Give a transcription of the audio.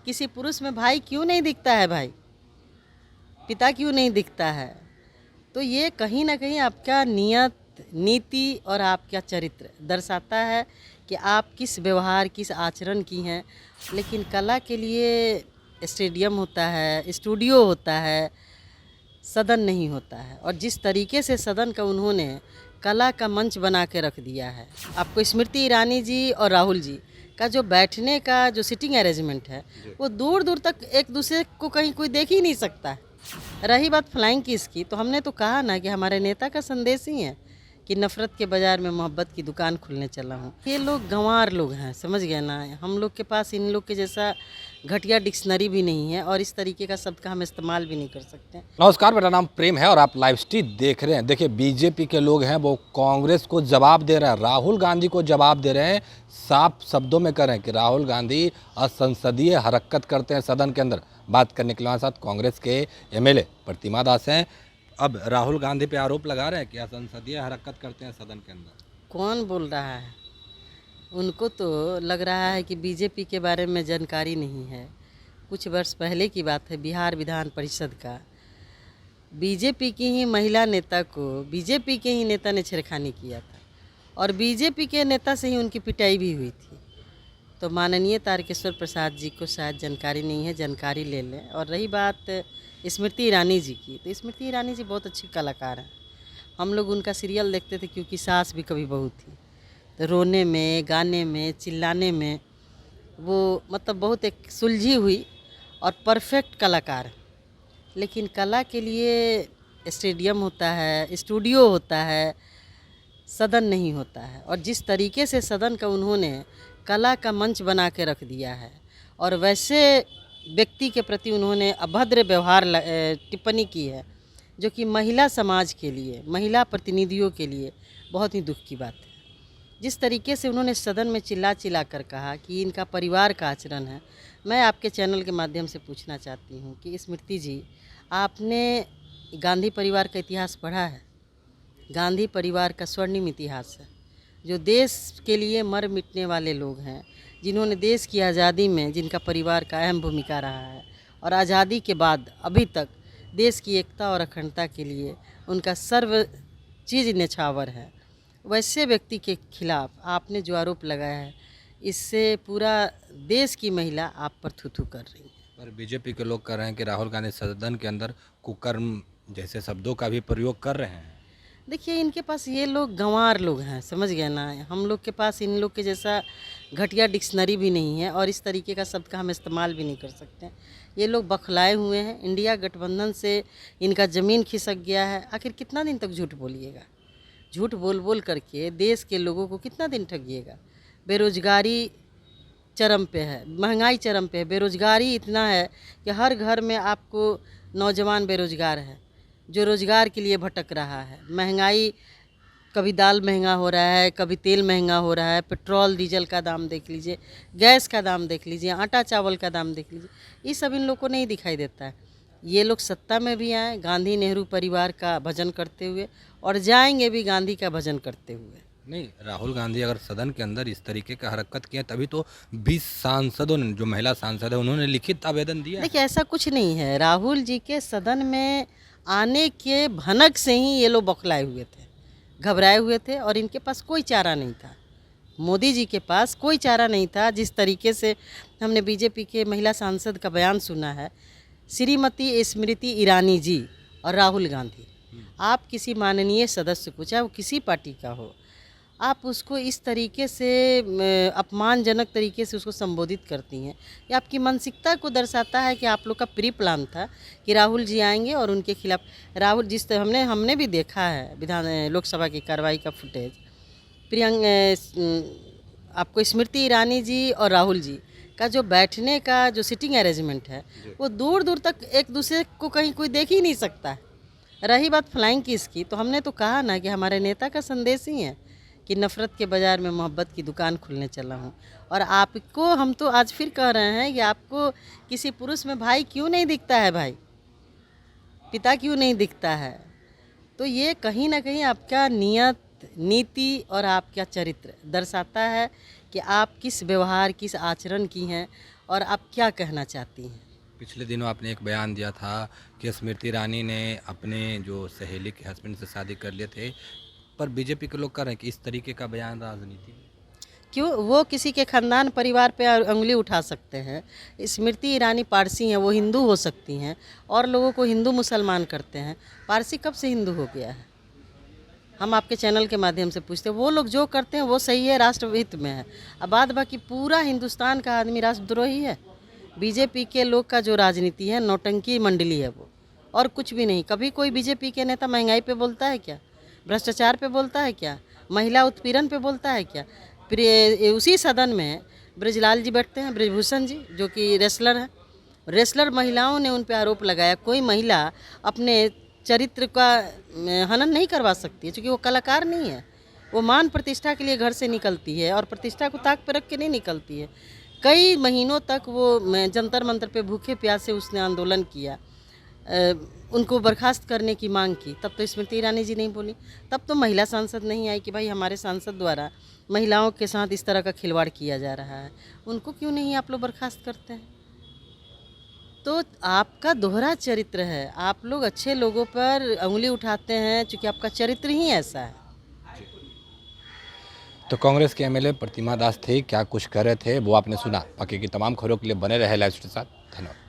किसी पुरुष में भाई क्यों नहीं दिखता है भाई, पिता क्यों नहीं दिखता है। तो ये कहीं ना कहीं आपका नियत, नीति और आपका चरित्र दर्शाता है कि आप किस व्यवहार, किस आचरण की हैं। लेकिन कला के लिए स्टेडियम होता है, स्टूडियो होता है, सदन नहीं होता है। और जिस तरीके से सदन का उन्होंने कला का मंच बना के रख दिया है, आपको स्मृति ईरानी जी और राहुल जी का जो बैठने का जो सिटिंग अरेंजमेंट है, वो दूर दूर तक एक दूसरे को कहीं कोई देख ही नहीं सकता है। रही बात फ्लाइंग किस की, तो हमने तो कहा ना कि हमारे नेता का संदेश ही है कि नफ़रत के बाज़ार में मोहब्बत की दुकान खुलने चला हूँ। ये लोग गंवार लोग हैं, समझ गए ना। हम लोग के पास इन लोग के जैसा घटिया डिक्शनरी भी नहीं है और इस तरीके का शब्द का हम इस्तेमाल भी नहीं कर सकते। नमस्कार, मेरा नाम प्रेम है और आप लाइव स्ट्रीम देख रहे हैं। देखिए, बीजेपी के लोग हैं वो कांग्रेस को जवाब दे रहे हैं, राहुल गांधी को जवाब दे रहे हैं। साफ शब्दों में कह रहे हैं कि राहुल गांधी असंसदीय हरकत करते हैं सदन के अंदर। बात करने के लिए हमारे साथ कांग्रेस के एमएलए प्रतिमा दास हैं। अब राहुल गांधी पे आरोप लगा रहे हैं कि असंसदीय हरकत करते हैं सदन के अंदर। कौन बोल रहा है? उनको तो लग रहा है कि बीजेपी के बारे में जानकारी नहीं है। कुछ वर्ष पहले की बात है, बिहार विधान परिषद का बीजेपी की ही महिला नेता को बीजेपी के ही नेता ने छेड़खानी किया था और बीजेपी के नेता से ही उनकी पिटाई भी हुई थी। तो माननीय तारकेश्वर प्रसाद जी को शायद जानकारी नहीं है, जानकारी ले लें। और रही बात स्मृति ईरानी जी की, तो स्मृति ईरानी जी बहुत अच्छी कलाकार हैं। हम लोग उनका सीरियल देखते थे, क्योंकि सास भी कभी बहू थी। तो रोने में, गाने में, चिल्लाने में वो मतलब बहुत एक सुलझी हुई और परफेक्ट कलाकार है। लेकिन कला के लिए स्टेडियम होता है, स्टूडियो होता है, सदन नहीं होता है। और जिस तरीके से सदन का उन्होंने कला का मंच बना के रख दिया है और वैसे व्यक्ति के प्रति उन्होंने अभद्र व्यवहार टिप्पणी की है, जो कि महिला समाज के लिए, महिला प्रतिनिधियों के लिए बहुत ही दुख की बात है। जिस तरीके से उन्होंने सदन में चिल्ला चिल्ला कर कहा कि इनका परिवार का आचरण है, मैं आपके चैनल के माध्यम से पूछना चाहती हूँ कि स्मृति जी, आपने गांधी परिवार का इतिहास पढ़ा है? गांधी परिवार का स्वर्णिम इतिहास है, जो देश के लिए मर मिटने वाले लोग हैं, जिन्होंने देश की आज़ादी में जिनका परिवार का अहम भूमिका रहा है और आज़ादी के बाद अभी तक देश की एकता और अखंडता के लिए उनका सर्व चीज़ न्यौछावर है। वैसे व्यक्ति के खिलाफ आपने जो आरोप लगाया है, इससे पूरा देश की महिला आप पर थू-थू कर रही है। पर बीजेपी के लोग कह रहे हैं कि राहुल गांधी सदन के अंदर कुकर्म जैसे शब्दों का भी प्रयोग कर रहे हैं। देखिए, इनके पास ये लोग गंवार लोग हैं, समझ गए ना। हम लोग के पास इन लोग के जैसा घटिया डिक्शनरी भी नहीं है और इस तरीके का शब्द का हम इस्तेमाल भी नहीं कर सकते। ये लोग बखलाए हुए हैं। इंडिया गठबंधन से इनका ज़मीन खिसक गया है। आखिर कितना दिन तक झूठ बोलिएगा? झूठ बोल बोल करके देश के लोगों को कितना दिन ठगिएगा? बेरोजगारी चरम पे है, महंगाई चरम पे है, बेरोजगारी इतना है कि हर घर में आपको नौजवान बेरोजगार है जो रोज़गार के लिए भटक रहा है। महंगाई, कभी दाल महंगा हो रहा है, कभी तेल महंगा हो रहा है, पेट्रोल डीजल का दाम देख लीजिए, गैस का दाम देख लीजिए, आटा चावल का दाम देख लीजिए। ये सब इन लोग को नहीं दिखाई देता है। ये लोग सत्ता में भी आए गांधी नेहरू परिवार का भजन करते हुए और जाएंगे भी गांधी का भजन करते हुए। नहीं, राहुल गांधी अगर सदन के अंदर इस तरीके का हरकत किया तभी तो 20 सांसदों ने, जो महिला सांसद है, उन्होंने लिखित आवेदन दिया। देखिए, ऐसा कुछ नहीं है। राहुल जी के सदन में आने के भनक से ही ये लोग बौखलाए हुए थे, घबराए हुए थे और इनके पास कोई चारा नहीं था। मोदी जी के पास कोई चारा नहीं था। जिस तरीके से हमने बीजेपी के महिला सांसद का बयान सुना है, श्रीमती स्मृति ईरानी जी और राहुल गांधी, आप किसी माननीय सदस्य को, चाहे वो किसी पार्टी का हो, आप उसको इस तरीके से अपमानजनक तरीके से उसको संबोधित करती हैं। ये आपकी मानसिकता को दर्शाता है कि आप लोग का प्री प्लान था कि राहुल जी आएंगे और उनके खिलाफ राहुल, जिस तरह हमने भी देखा है विधान लोकसभा की कार्रवाई का फुटेज, आपको स्मृति ईरानी जी और राहुल जी का जो बैठने का जो सिटिंग अरेंजमेंट है, वो दूर दूर तक एक दूसरे को कहीं कोई देख ही नहीं सकता है। रही बात फ्लाइंग किस की, तो हमने तो कहा ना कि हमारे नेता का संदेश ही है कि नफ़रत के बाज़ार में मोहब्बत की दुकान खुलने चला हूँ। और आपको हम तो आज फिर कह रहे हैं कि आपको किसी पुरुष में भाई क्यों नहीं दिखता है भाई, पिता क्यों नहीं दिखता है। तो ये कहीं ना कहीं आपका नियत, नीति और आपका चरित्र दर्शाता है कि आप किस व्यवहार, किस आचरण की हैं। और आप क्या कहना चाहती हैं? पिछले दिनों आपने एक बयान दिया था कि स्मृति ईरानी ने अपने जो सहेली के हस्बैंड से शादी कर लिए थे, पर बीजेपी के लोग कह रहे हैं कि इस तरीके का बयान राजनीति में। क्यों वो किसी के खानदान परिवार पे उंगली उठा सकते हैं? स्मृति ईरानी पारसी हैं, वो हिंदू हो सकती हैं और लोगों को हिंदू मुसलमान करते हैं। पारसी कब से हिंदू हो गया है? हम आपके चैनल के माध्यम से पूछते हैं, वो लोग जो करते हैं वो सही है, राष्ट्रहित में है। अब बात बाकी पूरा हिंदुस्तान का आदमी राष्ट्रद्रोही है। बीजेपी के लोग का जो राजनीति है नौटंकी मंडली है वो, और कुछ भी नहीं। कभी कोई बीजेपी के नेता महंगाई पे बोलता है क्या? भ्रष्टाचार पे बोलता है क्या? महिला उत्पीड़न पे बोलता है क्या? फिर उसी सदन में ब्रजलाल जी बैठते हैं, ब्रजभूषण जी, जो कि रेसलर हैं। रेसलर महिलाओं ने उन पे आरोप लगाया। कोई महिला अपने चरित्र का हनन नहीं करवा सकती है, क्योंकि वो कलाकार नहीं है। वो मान प्रतिष्ठा के लिए घर से निकलती है और प्रतिष्ठा को ताक पे रख के नहीं निकलती है। कई महीनों तक वो जंतर मंतर पे भूखे प्यासे उसने आंदोलन किया, उनको बर्खास्त करने की मांग की। तब तो स्मृति ईरानी जी नहीं बोली। तब तो महिला सांसद नहीं आई कि भाई हमारे सांसद द्वारा महिलाओं के साथ इस तरह का खिलवाड़ किया जा रहा है। उनको क्यों नहीं आप लोग बर्खास्त करते हैं? तो आपका दोहरा चरित्र है। आप लोग अच्छे लोगों पर उंगली उठाते हैं क्योंकि आपका चरित्र ही ऐसा है। तो कांग्रेस के एमएलए प्रतिमा दास थे, क्या कुछ कर रहे थे वो आपने सुना। बाकी की तमाम खबरों के लिए बने रहे लाइव के साथ। धन्यवाद।